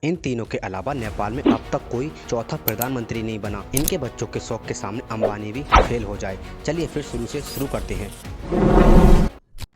इन तीनों के अलावा नेपाल में अब तक कोई चौथा प्रधानमंत्री नहीं बना। इनके बच्चों के शौक के सामने अंबानी भी फेल हो जाए। चलिए फिर शुरू से शुरू करते हैं।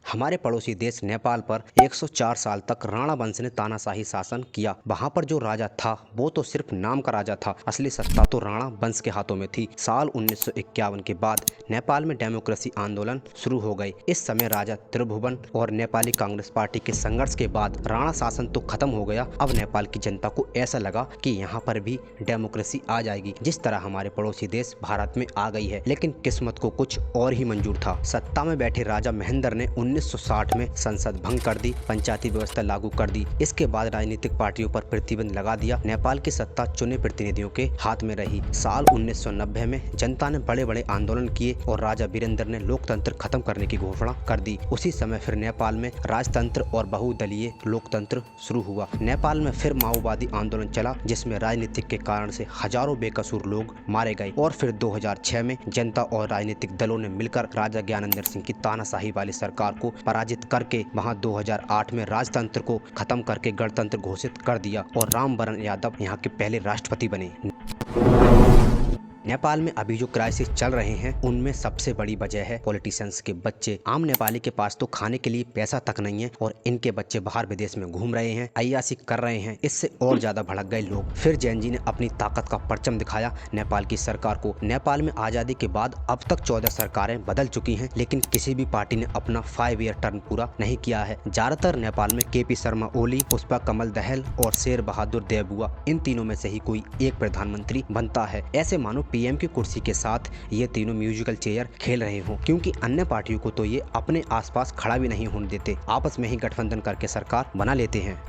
हमारे पड़ोसी देश नेपाल पर 104 साल तक राणा वंश ने तानाशाही शासन किया। वहाँ पर जो राजा था वो तो सिर्फ नाम का राजा था, असली सत्ता तो राणा वंश के हाथों में थी। साल 1951 के बाद नेपाल में डेमोक्रेसी आंदोलन शुरू हो गए। इस समय राजा त्रिभुवन और नेपाली कांग्रेस पार्टी के संघर्ष के बाद राणा शासन तो खत्म हो गया। अब नेपाल की जनता को ऐसा लगा कि यहाँ पर भी डेमोक्रेसी आ जाएगी, जिस तरह हमारे पड़ोसी देश भारत में आ गई है। लेकिन किस्मत को कुछ और ही मंजूर था। सत्ता में बैठे राजा महेंद्र ने 1960 में संसद भंग कर दी, पंचायती व्यवस्था लागू कर दी। इसके बाद राजनीतिक पार्टियों पर प्रतिबंध लगा दिया। नेपाल की सत्ता चुने प्रतिनिधियों के हाथ में रही। साल 1990 में जनता ने बड़े बड़े आंदोलन किए और राजा वीरेंद्र ने लोकतंत्र खत्म करने की घोषणा कर दी। उसी समय फिर नेपाल में राजतंत्र और बहुदलीय लोकतंत्र शुरू हुआ। नेपाल में फिर माओवादी आंदोलन चला, जिसमें राजनीतिक के कारण से हजारों बेकसूर लोग मारे गए। और फिर 2006 में जनता और राजनीतिक दलों ने मिलकर राजा ज्ञानेंद्र सिंह की तानाशाही वाली सरकार को पराजित करके वहां 2008 में राजतंत्र को खत्म करके गणतंत्र घोषित कर दिया और रामवरण यादव यहाँ के पहले राष्ट्रपति बने। नेपाल में अभी जो क्राइसिस चल रहे हैं उनमें सबसे बड़ी वजह है पॉलिटिशियंस के बच्चे। आम नेपाली के पास तो खाने के लिए पैसा तक नहीं है और इनके बच्चे बाहर विदेश में घूम रहे हैं, अय्याशी कर रहे हैं। इससे और ज्यादा भड़क गए लोग। फिर जैन जी ने अपनी ताकत का परचम दिखाया नेपाल की सरकार को। नेपाल में आजादी के बाद अब तक 14 सरकारें बदल चुकी हैं, लेकिन किसी भी पार्टी ने अपना 5 ईयर टर्म पूरा नहीं किया है। ज्यादातर नेपाल में केपी शर्मा ओली, पुष्पा कमल दहल और शेर बहादुर देवबुआ, इन तीनों में से ही कोई एक प्रधानमंत्री बनता है। ऐसे मानो पीएम की कुर्सी के साथ ये तीनों म्यूजिकल चेयर खेल रहे हों, क्योंकि अन्य पार्टियों को तो ये अपने आसपास खड़ा भी नहीं होने देते। आपस में ही गठबंधन करके सरकार बना लेते हैं।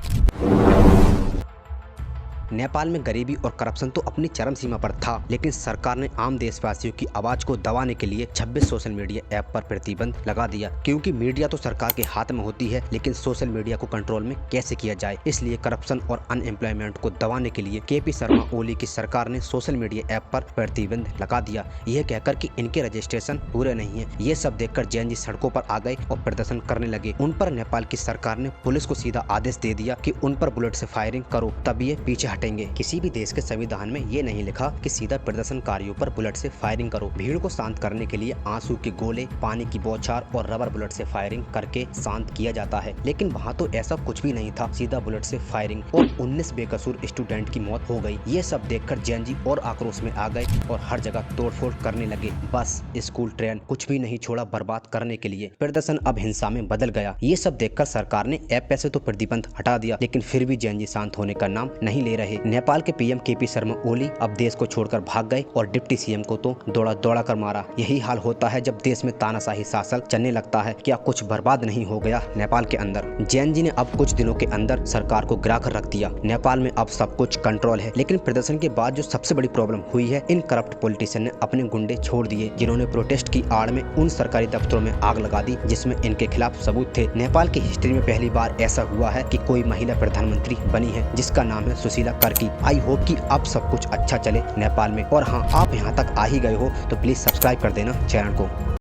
नेपाल में गरीबी और करप्शन तो अपनी चरम सीमा पर था, लेकिन सरकार ने आम देशवासियों की आवाज को दबाने के लिए 26 सोशल मीडिया ऐप पर प्रतिबंध लगा दिया। क्योंकि मीडिया तो सरकार के हाथ में होती है, लेकिन सोशल मीडिया को कंट्रोल में कैसे किया जाए, इसलिए करप्शन और अनएम्प्लॉयमेंट को दबाने के लिए केपी शर्मा ओली की सरकार ने सोशल मीडिया ऐप पर प्रतिबंध लगा दिया, यह कहकर कि इनके रजिस्ट्रेशन पूरे नहीं है। ये सब देखकर जैन जी सड़कों पर आ गए और प्रदर्शन करने लगे। उन पर नेपाल की सरकार ने पुलिस को सीधा आदेश दे दिया कि उन पर बुलेट से फायरिंग करो, तब ये पीछे हटेंगे। किसी भी देश के संविधान में ये नहीं लिखा कि सीधा प्रदर्शनकारियों पर बुलेट से फायरिंग करो। भीड़ को शांत करने के लिए आंसू के गोले, पानी की बौछार और रबर बुलेट से फायरिंग करके शांत किया जाता है, लेकिन वहाँ तो ऐसा कुछ भी नहीं था। सीधा बुलेट से फायरिंग और 19 बेकसूर स्टूडेंट की मौत हो गई। ये सब देखकर जैन जी और आक्रोश में आ गए और हर जगह तोड़फोड़ करने लगे। बस, स्कूल, ट्रेन, कुछ भी नहीं छोड़ा बर्बाद करने के लिए। प्रदर्शन अब हिंसा में बदल गया। ये सब देखकर सरकार ने ऐप पे से तो प्रतिबंध हटा दिया, लेकिन फिर भी जैन जी शांत होने का नाम नहीं ले रहे। नेपाल के पीएम केपी शर्मा ओली अब देश को छोड़कर भाग गए और डिप्टी सीएम को तो दौड़ा दौड़ा कर मारा। यही हाल होता है जब देश में तानाशाही शासन चलने लगता है। क्या कुछ बर्बाद नहीं हो गया नेपाल के अंदर? जैन जी ने अब कुछ दिनों के अंदर सरकार को गिरा कर रख दिया। नेपाल में अब सब कुछ कंट्रोल है, लेकिन प्रदर्शन के बाद जो सबसे बड़ी प्रॉब्लम हुई है, इन करप्ट पॉलिटिशियन ने अपने गुंडे छोड़ दिए, जिन्होंने प्रोटेस्ट की आड़ में उन सरकारी दफ्तरों में आग लगा दी जिसमें इनके खिलाफ सबूत थे। नेपाल की हिस्ट्री में पहली बार ऐसा हुआ है कि कोई महिला प्रधानमंत्री बनी है, जिसका नाम है सुशीला कार्की। आई होप कि अब सब कुछ अच्छा चले नेपाल में। और हाँ, आप यहाँ तक आ ही गए हो तो प्लीज सब्सक्राइब कर देना चैनल को।